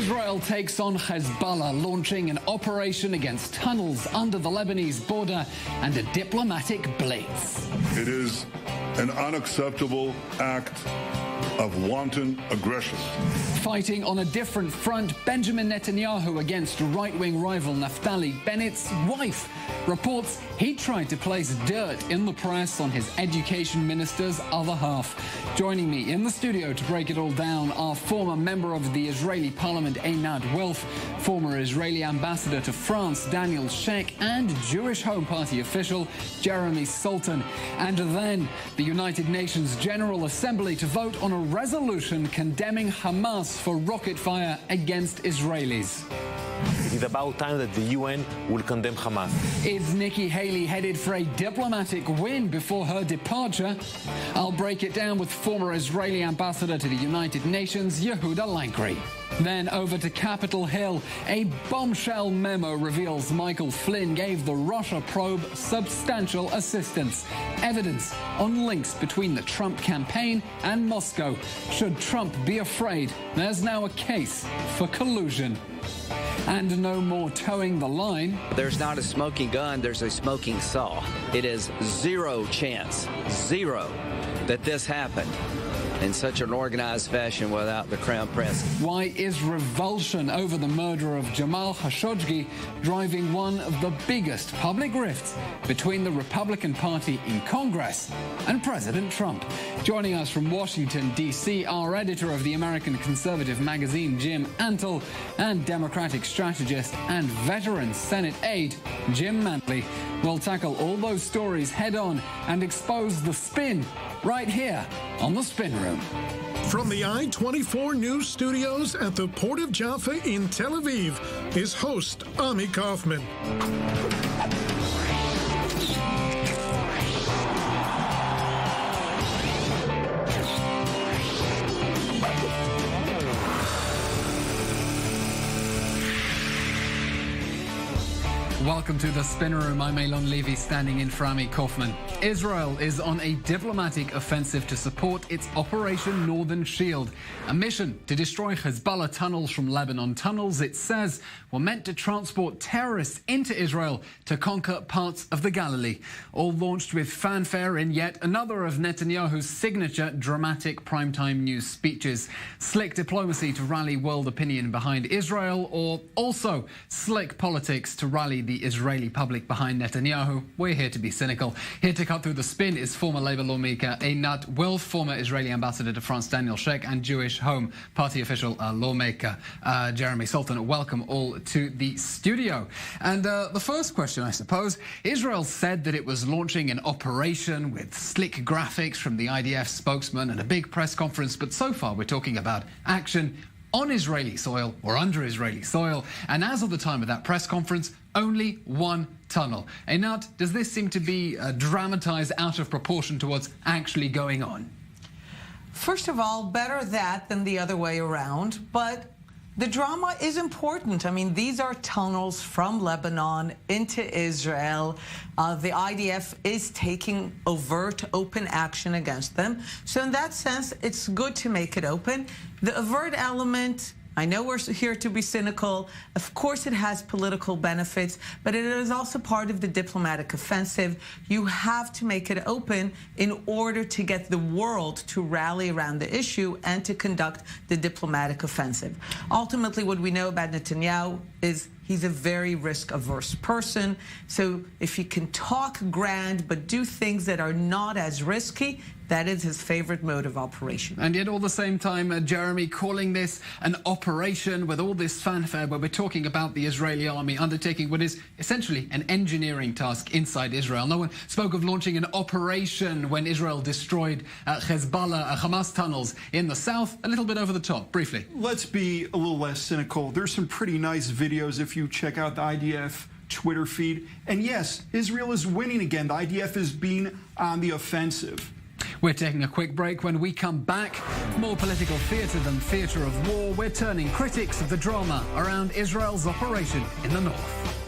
Israel takes on Hezbollah, launching an operation against tunnels under the Lebanese border and a diplomatic blitz. It is an unacceptable act of wanton aggression. Fighting on a different front, Benjamin Netanyahu against right-wing rival Naftali Bennett's wife reports he tried to place dirt in the press on his education minister's other half. Joining me in the studio to break it all down are former member of the Israeli parliament Einat Wilf, former Israeli ambassador to France Daniel Shek, and Jewish Home Party official Jeremy Saltan. And then the United Nations General Assembly to vote on a resolution condemning Hamas for rocket fire against Israelis. It's about time that the UN will condemn Hamas. Is Nikki Haley headed for a diplomatic win before her departure? I'll break it down with former Israeli ambassador to the United Nations, Yehuda Lankry. Then over to Capitol Hill. A bombshell memo reveals Michael Flynn gave the Russia probe substantial assistance. Evidence on links between the Trump campaign and Moscow. Should Trump be afraid? There's now a case for collusion. And no more towing the line. There's not a smoking gun, there's a smoking saw. It is zero chance, zero, that this happened in such an organized fashion without the Crown Prince. Why is revulsion over the murder of Jamal Khashoggi driving one of the biggest public rifts between the Republican Party in Congress and President Trump? Joining us from Washington, D.C., our editor of the American conservative magazine, Jim Antle, and Democratic strategist and veteran Senate aide, Jim Mantley. We'll tackle all those stories head-on and expose the spin right here on The Spin Room. From the I-24 News Studios at the Port of Jaffa in Tel Aviv is host Ami Kaufman. Welcome to the Spin Room. I'm Elon Levy, standing in for Ami Kaufman. Israel is on a diplomatic offensive to support its Operation Northern Shield, a mission to destroy Hezbollah tunnels from Lebanon. Tunnels, it says, were meant to transport terrorists into Israel to conquer parts of the Galilee. All launched with fanfare in yet another of Netanyahu's signature dramatic primetime news speeches. Slick diplomacy to rally world opinion behind Israel, or also slick politics to rally the Israeli public behind Netanyahu? We're here to be cynical. Here to cut through the spin is former Labour lawmaker Einat Wilf, former Israeli ambassador to France Daniel Shek, and Jewish Home Party official lawmaker Jeremy Saltan. Welcome all to the studio. And the first question, I suppose, Israel said that it was launching an operation with slick graphics from the IDF spokesman and a big press conference, but so far we're talking about action on Israeli soil or under Israeli soil. And as of the time of that press conference, only one tunnel. Einat, does this seem to be dramatized out of proportion to what's actually going on? First of all, better that than the other way around, but the drama is important. I mean, these are tunnels from Lebanon into Israel. The IDF is taking overt, open action against them. So in that sense, it's good to make it open. The overt element, I know we're here to be cynical. Of course, it has political benefits, but it is also part of the diplomatic offensive. You have to make it open in order to get the world to rally around the issue and to conduct the diplomatic offensive. Ultimately, what we know about Netanyahu is he's a very risk-averse person. So if he can talk grand but do things that are not as risky, that is his favorite mode of operation. And yet, all the same time, Jeremy, calling this an operation with all this fanfare, where we're talking about the Israeli army undertaking what is essentially an engineering task inside Israel. No one spoke of launching an operation when Israel destroyed Hezbollah, Hamas tunnels in the south. A little bit over the top, briefly. Let's be a little less cynical. There's some pretty nice videos if you check out the IDF Twitter feed. And yes, Israel is winning again. The IDF is being on the offensive. We're taking a quick break. When we come back, more political theatre than theatre of war. We're turning critics of the drama around Israel's operation in the north.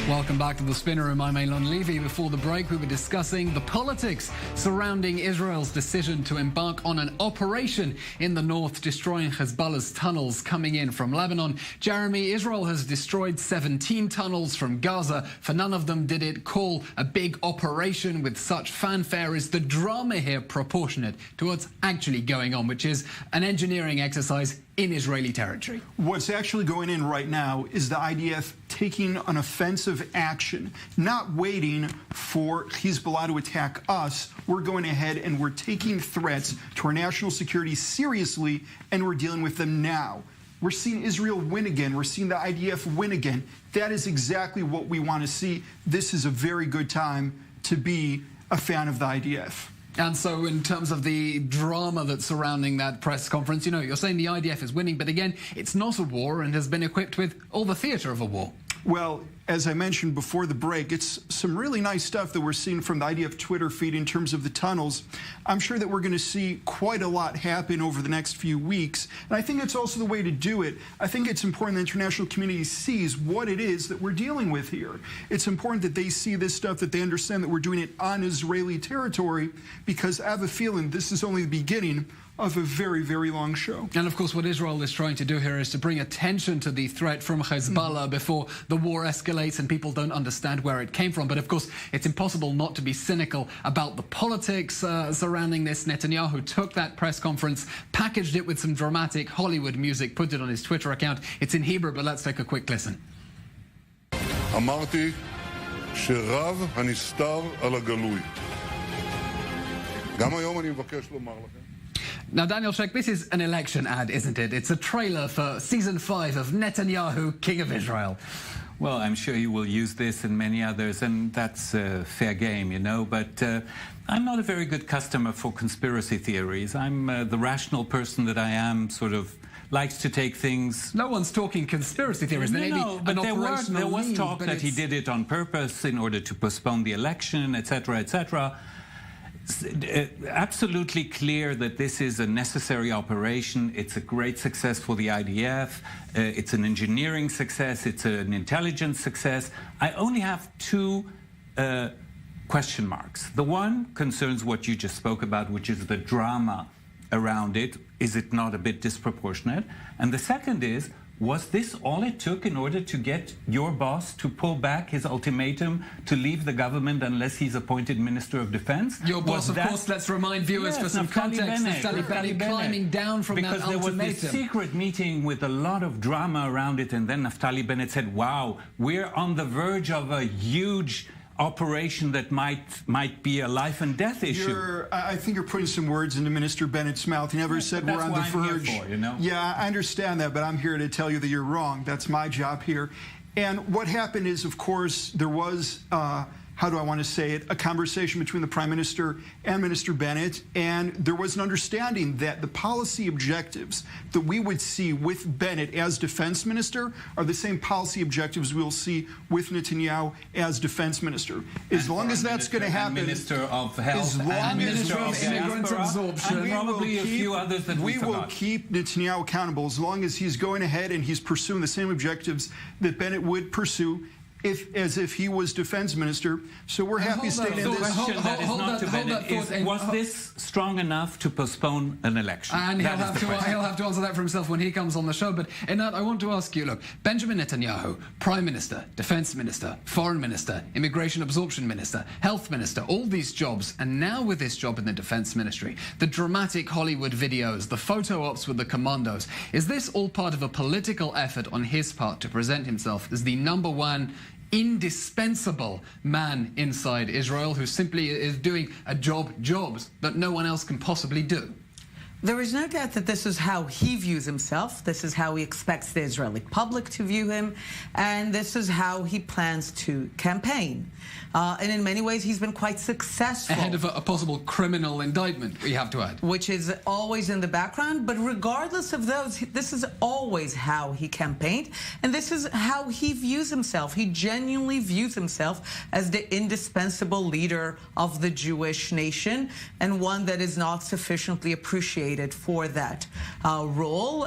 Welcome back to the Spinner Room. I'm Elon Levy. Before the break, we were discussing the politics surrounding Israel's decision to embark on an operation in the north, destroying Hezbollah's tunnels coming in from Lebanon. Jeremy, Israel has destroyed 17 tunnels from Gaza. For none of them did it call a big operation with such fanfare. Is the drama here proportionate to what's actually going on, which is an engineering exercise in Israeli territory? What's actually going in right now is the IDF taking an offensive action, not waiting for Hezbollah to attack us. We're going ahead and we're taking threats to our national security seriously, and we're dealing with them now. We're seeing Israel win again. We're seeing the IDF win again. That is exactly what we want to see. This is a very good time to be a fan of the IDF. And so in terms of the drama that's surrounding that press conference, you know, you're saying the IDF is winning, but again, it's not a war and has been equipped with all the theatre of a war. Well, as I mentioned before the break, it's some really nice stuff that we're seeing from the IDF Twitter feed in terms of the tunnels. I'm sure that we're going to see quite a lot happen over the next few weeks. And I think it's also the way to do it. I think it's important the international community sees what it is that we're dealing with here. It's important that they see this stuff, that they understand that we're doing it on Israeli territory, because I have a feeling this is only the beginning of a very, very long show. And of course, what Israel is trying to do here is to bring attention to the threat from Hezbollah before the war escalates and people don't understand where it came from. But of course, it's impossible not to be cynical about the politics surrounding this. Netanyahu took that press conference, packaged it with some dramatic Hollywood music, put it on his Twitter account. It's in Hebrew, but let's take a quick listen. אמרתי שרב הנסתר על הגלוי. גם היום אני מבקש לומר לכם. Now, Daniel Shek, this is an election ad, isn't it? It's a trailer for season 5 of Netanyahu, King of Israel. Well, I'm sure you will use this and many others, and that's a fair game, you know, but I'm not a very good customer for conspiracy theories. I'm the rational person that I am, sort of likes to take things... No one's talking conspiracy theories. No, but there was talk that he did it on purpose in order to postpone the election, etc., etc. Absolutely clear that this is a necessary operation. It's a great success for the IDF. It's an engineering success. It's an intelligence success. I only have two question marks. The one concerns what you just spoke about, which is the drama around it. Is it not a bit disproportionate? And the second is, was this all it took in order to get your boss to pull back his ultimatum to leave the government unless he's appointed Minister of Defense? Your boss, of course, let's remind viewers for some context, Naftali Bennett climbing down from that ultimatum. Because there was this secret meeting with a lot of drama around it, and then Naftali Bennett said, wow, we're on the verge of a huge operation that might be a life and death issue. I think you're putting some words into Minister Bennett's mouth. He never said we're on the verge. Here for, you know? Yeah, I understand that, but I'm here to tell you that you're wrong. That's my job here. And what happened is, of course, there was how do I want to say it, a conversation between the Prime Minister and Minister Bennett, and there was an understanding that the policy objectives that we would see with Bennett as Defense Minister are the same policy objectives we'll see with Netanyahu as Defense Minister. As long as that's going to happen, Minister of Health, and Minister of Immigrant Absorption, and probably a few others that we will keep Netanyahu accountable as long as he's going ahead and he's pursuing the same objectives that Bennett would pursue as if he was Defense Minister. So we're happy staying in this. The question that is not to Bennett is, was this strong enough to postpone an election? And he'll have to answer that for himself when he comes on the show. But Einat, I want to ask you, look, Benjamin Netanyahu, Prime Minister, Defense Minister, Foreign Minister, Immigration Absorption Minister, Health Minister, all these jobs, and now with this job in the Defense Ministry, the dramatic Hollywood videos, the photo ops with the commandos, is this all part of a political effort on his part to present himself as the #1 indispensable man inside Israel who simply is doing jobs that no one else can possibly do? There is no doubt that this is how he views himself. This is how he expects the Israeli public to view him. And this is how he plans to campaign. And in many ways, he's been quite successful. Ahead of a possible criminal indictment, we have to add. Which is always in the background. But regardless of those, this is always how he campaigned. And this is how he views himself. He genuinely views himself as the indispensable leader of the Jewish nation, and one that is not sufficiently appreciated nominated for that role.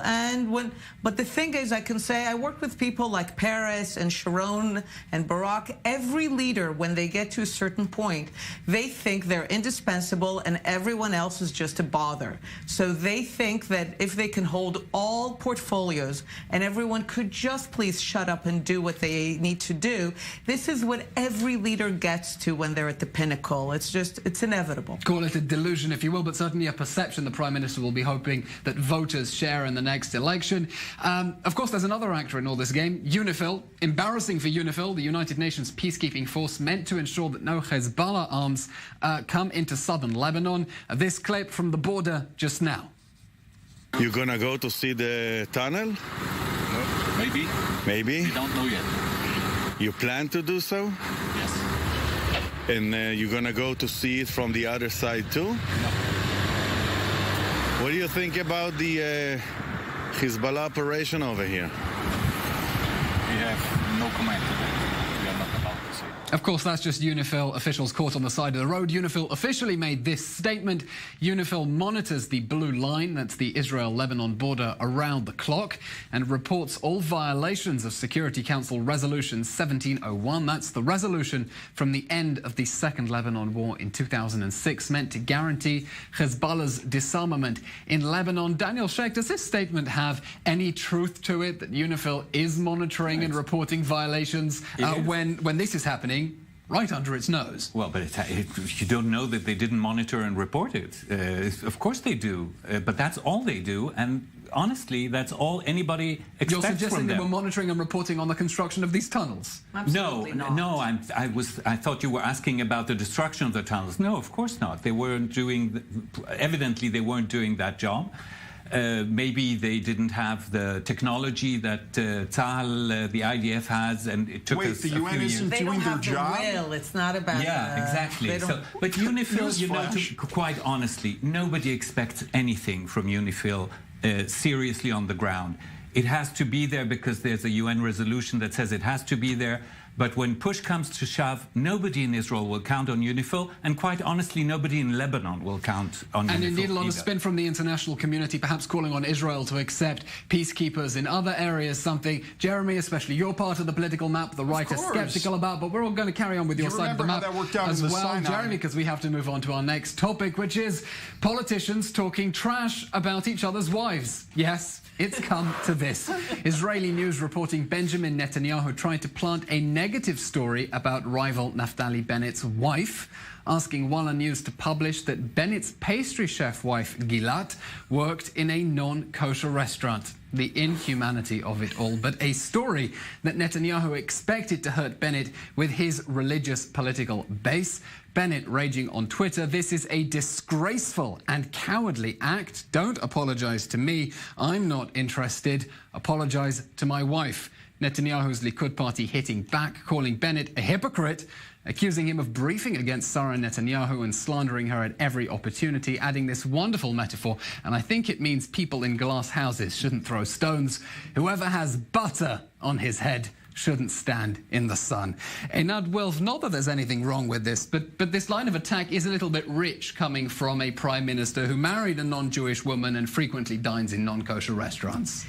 But the thing is, I can say I worked with people like Peres and Sharon and Barak. Every leader, when they get to a certain point, they think they're indispensable and everyone else is just a bother. So they think that if they can hold all portfolios and everyone could just please shut up and do what they need to do, this is what every leader gets to when they're at the pinnacle. It's inevitable. Call it a delusion, if you will, but certainly a perception the Prime Minister will be hoping that voters share in the next election. Of course, there's another actor in all this game, UNIFIL. Embarrassing for UNIFIL, the United Nations peacekeeping force meant to ensure that no Hezbollah arms come into southern Lebanon. This clip from the border just now. You're gonna go to see the tunnel? Maybe. Maybe? We don't know yet. You plan to do so? Yes. And you're gonna go to see it from the other side too? No. What do you think about the Hezbollah operation over here? We have no comment to that. We are not about to say. Of course, that's just UNIFIL officials caught on the side of the road. UNIFIL officially made this statement. UNIFIL monitors the blue line, that's the Israel-Lebanon border, around the clock, and reports all violations of Security Council Resolution 1701. That's the resolution from the end of the Second Lebanon War in 2006, meant to guarantee Hezbollah's disarmament in Lebanon. Daniel Shek, does this statement have any truth to it, that UNIFIL is monitoring and reporting violations when this is happening right under its nose? Well, but you don't know that they didn't monitor and report it. Of course they do, but that's all they do, and honestly, that's all anybody expects from them. You're suggesting they were monitoring and reporting on the construction of these tunnels? Absolutely not. No, I thought you were asking about the destruction of the tunnels. No, of course not. They weren't doing, evidently they weren't doing that job. Maybe they didn't have the technology that Tzahal, the IDF has, and it took us a few years. They don't have the will. It's not about... Yeah, exactly. But UNIFIL, you know, quite honestly, nobody expects anything from UNIFIL seriously on the ground. It has to be there because there's a UN resolution that says it has to be there. But when push comes to shove, nobody in Israel will count on UNIFIL, and quite honestly, nobody in Lebanon will count on UNIFIL. And indeed, a lot of spin from the international community, perhaps calling on Israel to accept peacekeepers in other areas, something, Jeremy, especially your part of the political map, the right are sceptical about, but we're all going to carry on with your side of the map as well, Jeremy, because we have to move on to our next topic, which is politicians talking trash about each other's wives. Yes, it's come to this. Israeli news reporting Benjamin Netanyahu tried to plant a negative story about rival Naftali Bennett's wife, asking Walla News to publish that Bennett's pastry chef wife, Gilat, worked in a non-kosher restaurant. The inhumanity of it all, but a story that Netanyahu expected to hurt Bennett with his religious political base. Bennett raging on Twitter, "This is a disgraceful and cowardly act. Don't apologize to me. I'm not interested. Apologize to my wife." Netanyahu's Likud party hitting back, calling Bennett a hypocrite, accusing him of briefing against Sarah Netanyahu and slandering her at every opportunity, adding this wonderful metaphor, and I think it means people in glass houses shouldn't throw stones. Whoever has butter on his head shouldn't stand in the sun. Einat Wilf, not that there's anything wrong with this, but this line of attack is a little bit rich coming from a prime minister who married a non-Jewish woman and frequently dines in non-kosher restaurants.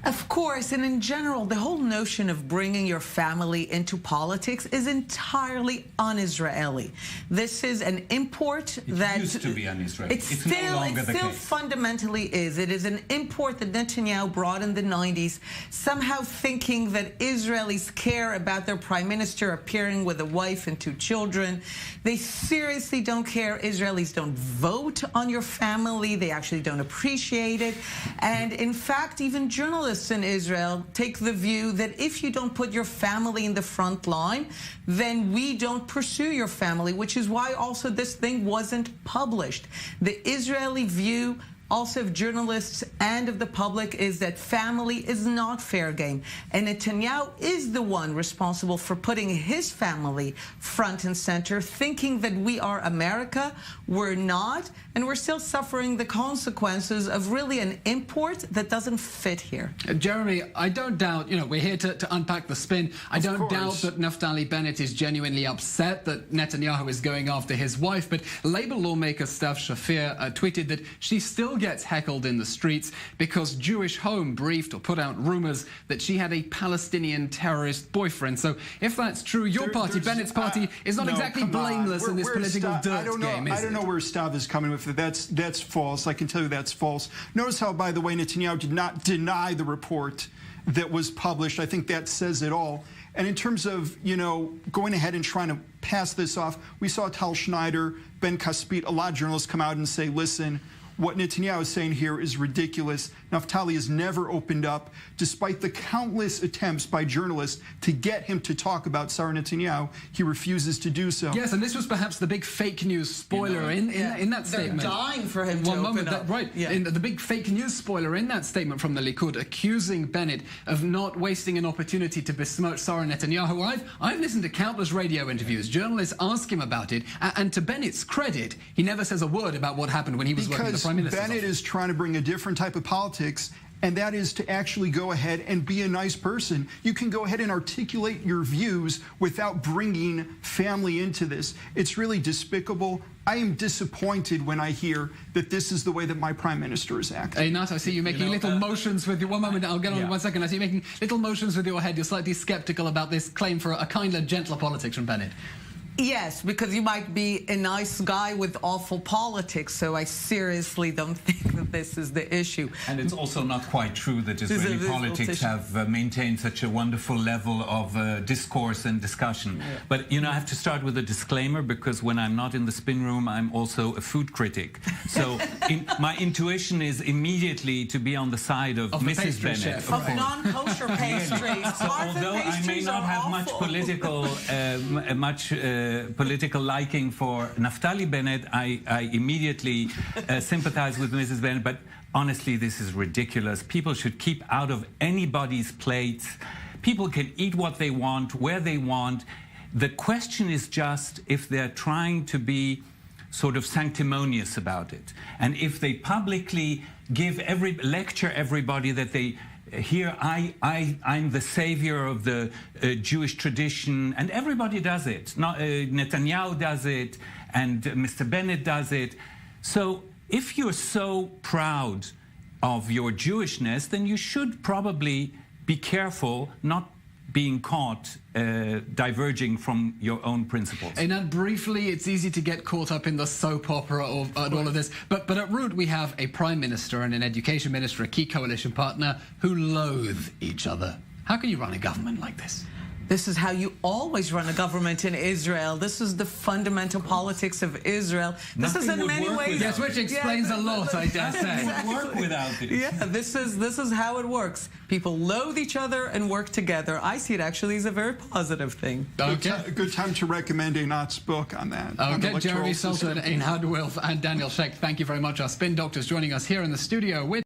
Of course, and in general, the whole notion of bringing your family into politics is entirely un-Israeli. This is an import that used to be un-Israeli. It still fundamentally is. It is an import that Netanyahu brought in the 90s, somehow thinking that Israelis care about their prime minister appearing with a wife and 2 children. They seriously don't care. Israelis don't vote on your family. They actually don't appreciate it. And in fact, even journalists in Israel take the view that if you don't put your family in the front line, then we don't pursue your family, which is why also this thing wasn't published. The Israeli view also of journalists and of the public is that family is not fair game. And Netanyahu is the one responsible for putting his family front and center, thinking that we are America. We're not, and we're still suffering the consequences of really an import that doesn't fit here. Jeremy, I don't doubt, we're here to unpack the spin. I don't doubt that Naftali Bennett is genuinely upset that Netanyahu is going after his wife, but Labour lawmaker Stav Shafir tweeted that she's still still gets heckled in the streets because Jewish Home briefed or put out rumors that she had a Palestinian terrorist boyfriend. So if that's true, your party, Bennett's party, is not exactly blameless in this political dirt game, is it? I don't know where Stav is coming with it. That's false. I can tell you that's false. Notice how, by the way, Netanyahu did not deny the report that was published. I think that says it all. And in terms of, going ahead and trying to pass this off, we saw Tal Schneider, Ben Caspit, a lot of journalists come out and say, listen, what Netanyahu is saying here is ridiculous. Naftali has never opened up, despite the countless attempts by journalists to get him to talk about Sarah Netanyahu. He refuses to do so. Yes, and this was perhaps the big fake news spoiler in that statement. They're dying for him to open up. Right, in the big fake news spoiler in that statement from the Likud, accusing Bennett of not wasting an opportunity to besmirch Sarah Netanyahu. I've listened to countless radio interviews. Journalists ask him about it, and to Bennett's credit, he never says a word about what happened when he was working in the Prime Minister's office. Bennett is trying to bring a different type of politics, and that is to actually go ahead and be a nice person. You can go ahead and articulate your views without bringing family into this. It's really despicable. I am disappointed when I hear that this is the way that my Prime Minister is acting. Einat, I see you making little motions with your... One moment, I'll get on in 1 second. I see you making little motions with your head. You're slightly sceptical about this claim for a kinder, gentler politics from Bennett. Yes, because you might be a nice guy with awful politics, so I seriously don't think that this is the issue. And it's also not quite true that Israeli politics have maintained such a wonderful level of discourse and discussion. Yeah. But, I have to start with a disclaimer, because when I'm not in the spin room, I'm also a food critic. So my intuition is immediately to be on the side of Mrs. Bennett. Of non-kosher pastries. So although I may not have much political liking for Naftali Bennett, I immediately sympathize with Mrs. Bennett, but honestly, this is ridiculous. People should keep out of anybody's plates. People can eat what they want, where they want. The question is just if they're trying to be sort of sanctimonious about it. And if they publicly lecture everybody that they... Here, I'm the savior of the Jewish tradition, and everybody does it. Netanyahu does it, and Mr. Bennett does it. So if you're so proud of your Jewishness, then you should probably be careful not being caught diverging from your own principles. And briefly, it's easy to get caught up in the soap opera of all of this. But at root, we have a prime minister and an education minister, a key coalition partner, who loathe each other. How can you run a government like this? This is how you always run a government in Israel. This is the fundamental politics of Israel. This is in many ways... Yes, which explains a lot, I dare say. It would work without it. Yeah, this is how it works. People loathe each other and work together. I see it actually as a very positive thing. Okay. Good time to recommend Einat's book on that. Okay, Jeremy Saltan, Einat Wilf, and Daniel Shek, thank you very much. Our spin doctors joining us here in the studio with